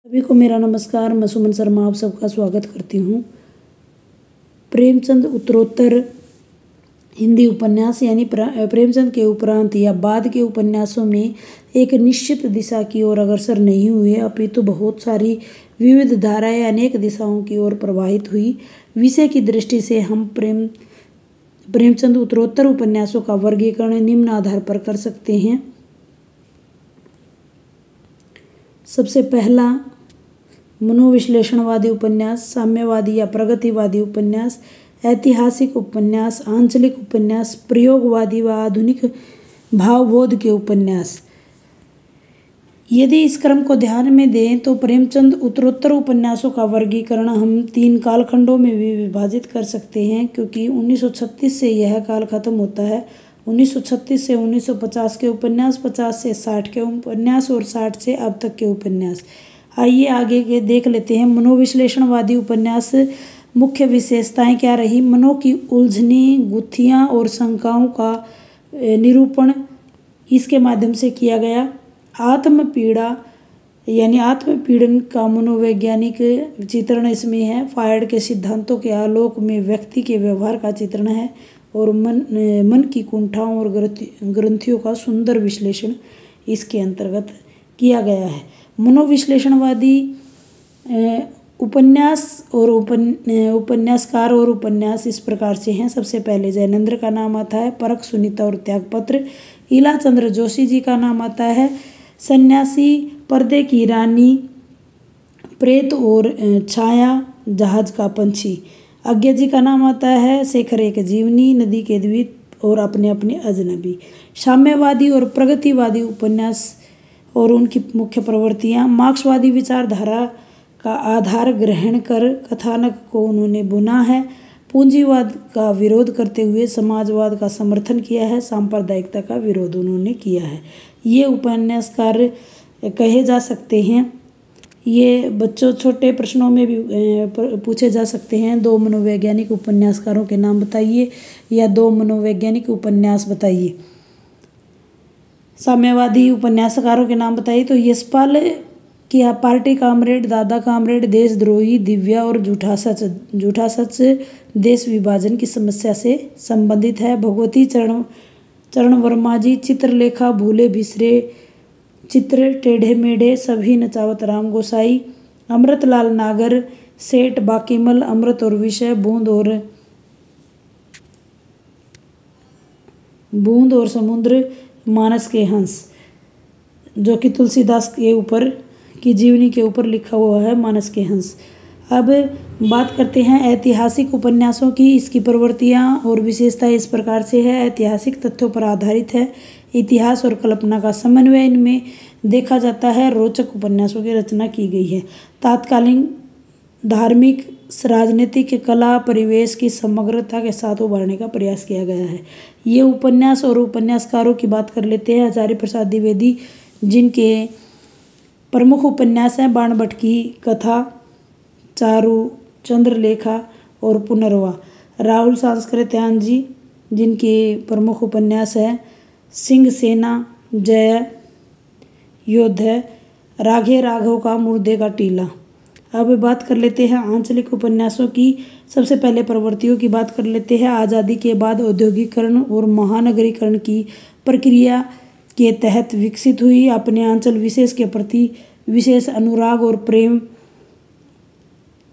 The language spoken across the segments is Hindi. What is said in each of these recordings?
सभी को मेरा नमस्कार। मैं सुमन शर्मा आप सबका स्वागत करती हूँ। प्रेमचंद उत्तरोत्तर हिंदी उपन्यास यानी प्रेमचंद के उपरांत या बाद के उपन्यासों में एक निश्चित दिशा की ओर अग्रसर नहीं हुए, अपितु बहुत सारी विविध धाराएं अनेक दिशाओं की ओर प्रवाहित हुई। विषय की दृष्टि से हम प्रेमचंद उत्तरोत्तर उपन्यासों का वर्गीकरण निम्न आधार पर कर सकते हैं। सबसे पहला, मनोविश्लेषणवादी उपन्यास, साम्यवादी या प्रगतिवादी उपन्यास, ऐतिहासिक उपन्यास, आंचलिक उपन्यास, प्रयोगवादी व आधुनिक भावबोध के उपन्यास। यदि इस क्रम को ध्यान में दें तो प्रेमचंद उत्तरोत्तर उपन्यासों का वर्गीकरण हम 3 कालखंडों में भी विभाजित कर सकते हैं, क्योंकि 1936 से यह काल खत्म होता है। 1936 से 1950 के उपन्यास, 50 से 60 के उपन्यास और 60 से अब तक के उपन्यास। आइए आगे के देख लेते हैं। मनोविश्लेषणवादी उपन्यास मुख्य विशेषताएं क्या रही? मनो की उलझनें, गुत्थियां और शंकाओं का निरूपण इसके माध्यम से किया गया। आत्मपीड़ा यानी आत्मपीड़न का मनोवैज्ञानिक चित्रण इसमें है। फ्रायड के सिद्धांतों के आलोक में व्यक्ति के व्यवहार का चित्रण है और मन की कुंठाओं और ग्रंथियों का सुंदर विश्लेषण इसके अंतर्गत किया गया है। मनोविश्लेषणवादी उपन्यास और उपन्यासकार और उपन्यास इस प्रकार से हैं। सबसे पहले जैनेंद्र का नाम आता है, परख, सुनीता और त्यागपत्र। इला चंद्र जोशी जी का नाम आता है, सन्यासी, पर्दे की रानी, प्रेत और छाया, जहाज का पंछी। अज्ञा जी का नाम आता है, शेखर एक जीवनी, नदी के द्वीप और अपने अपने अजनबी। साम्यवादी और प्रगतिवादी उपन्यास और उनकी मुख्य प्रवृत्तियाँ। मार्क्सवादी विचारधारा का आधार ग्रहण कर कथानक को उन्होंने बुना है। पूंजीवाद का विरोध करते हुए समाजवाद का समर्थन किया है। सांप्रदायिकता का विरोध उन्होंने किया है। ये उपन्यासकार कहे जा सकते हैं। ये बच्चों छोटे प्रश्नों में भी पूछे जा सकते हैं। 2 मनोवैज्ञानिक उपन्यासकारों के नाम बताइए या 2 मनोवैज्ञानिक उपन्यास बताइए। साम्यवादी उपन्यासकारों के नाम बताइए तो यशपाल की पार्टी कामरेड, दादा कामरेड, देशद्रोही, दिव्या और झूठा सच। झूठा सच देश विभाजन की समस्या से संबंधित है। भगवती चरण वर्मा जी, चित्रलेखा, भूले बिसरे चित्र, टेढ़े मेढ़े, सभी नचावत राम गोसाई। अमृतलाल नागर, सेठ बाकीमल, अमृत और विषय, बूंद और समुद्र, मानस के हंस, जो कि तुलसीदास के ऊपर की जीवनी के ऊपर लिखा हुआ है, मानस के हंस। अब बात करते हैं ऐतिहासिक उपन्यासों की। इसकी प्रवृत्तियाँ और विशेषताएं इस प्रकार से है। ऐतिहासिक तथ्यों पर आधारित है। इतिहास और कल्पना का समन्वय इनमें देखा जाता है। रोचक उपन्यासों की रचना की गई है। तात्कालीन धार्मिक, राजनीतिक, कला, परिवेश की समग्रता के साथ उभारने का प्रयास किया गया है। ये उपन्यास और उपन्यासकारों की बात कर लेते हैं। आचार्य प्रसाद द्विवेदी, जिनके प्रमुख उपन्यास हैं बाणभट्ट की कथा, चारू, चंद्रलेखा और पुनर्वा। राहुल सांस्कृत्यायन जी, जिनके प्रमुख उपन्यास है सिंह सेना, जय, योद्ध, राघे राघव का मुर्दे का टीला। अब बात कर लेते हैं आंचलिक उपन्यासों की। सबसे पहले प्रवृत्तियों की बात कर लेते हैं। आज़ादी के बाद औद्योगिकरण और महानगरीकरण की प्रक्रिया के तहत विकसित हुई। अपने आंचल विशेष के प्रति विशेष अनुराग और प्रेम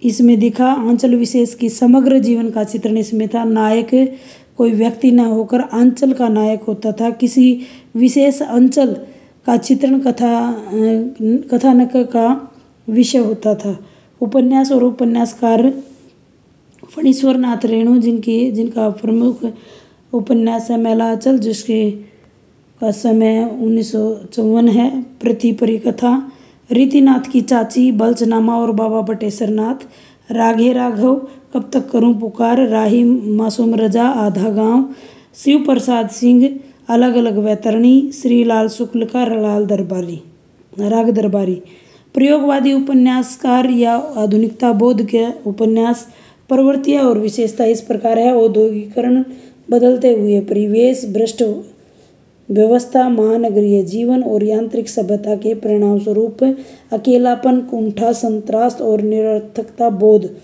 इसमें दिखा। आंचल विशेष की समग्र जीवन का चित्रण इसमें था। नायक कोई व्यक्ति न होकर अंचल का नायक होता था। किसी विशेष अंचल का चित्रण कथानक का विषय होता था। उपन्यास और उपन्यासकार फणीश्वर नाथ रेणु, जिनका प्रमुख उपन्यास है मैला आंचल, जिसके का समय 1954 है। प्रति परिकथा, रीतिनाथ की चाची, बल्चनामा और बाबा बटेश्वर नाथ। राघे राघव, कब तक करूं पुकार, राही मासूम रजा, आधा गांव, शिव प्रसाद सिंह, अलग अलग वैतरणी, श्रीलाल शुक्ल का राग दरबारी। प्रयोगवादी उपन्यासकार या आधुनिकता बोध के उपन्यास। प्रवृत्तियाँ और विशेषता इस प्रकार है। औद्योगिकरण, बदलते हुए परिवेश, भ्रष्ट व्यवस्था, महानगरीय जीवन और यांत्रिक सभ्यता के परिणाम स्वरूप अकेलापन, कुंठा, संत्रास और निरर्थकता बोध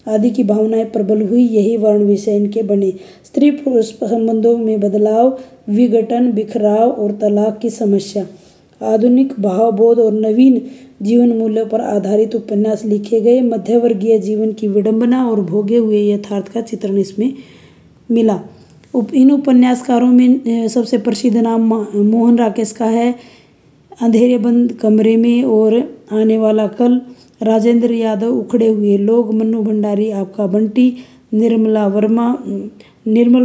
आदि की भावनाएं प्रबल हुई। यही वर्ण विषय इनके बने। स्त्री पुरुष संबंधों में बदलाव, विघटन, बिखराव और तलाक की समस्या, आधुनिक भावबोध और नवीन जीवन मूल्यों पर आधारित उपन्यास लिखे गए। मध्यवर्गीय जीवन की विडंबना और भोगे हुए यथार्थ का चित्रण इसमें मिला। इन उपन्यासकारों में सबसे प्रसिद्ध नाम मोहन राकेश का है, अंधेरे बंद कमरे में और आने वाला कल, राजेंद्र यादव, उखड़े हुए लोग, मन्नू भंडारी, आपका बंटी, निर्मल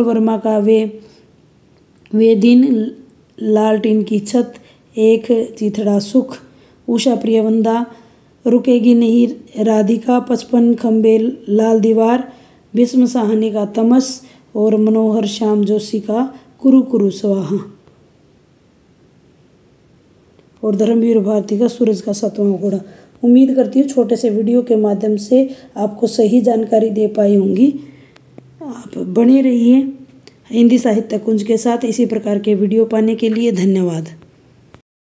वर्मा का वे दिन, लालटेन की छत, एक चिथड़ा सुख, उषा प्रियवंदा, रुकेगी नहीं राधिका, 55 खंबे, लाल दीवार, भीष्म साहनी का तमस और मनोहर श्याम जोशी का कुरु कुरु स्वाहा और धर्मवीर भारती का सूरज का 7वां घोड़ा। उम्मीद करती हूँ छोटे से वीडियो के माध्यम से आपको सही जानकारी दे पाई होंगी। आप बने रहिए हिंदी साहित्य कुंज के साथ। इसी प्रकार के वीडियो पाने के लिए धन्यवाद।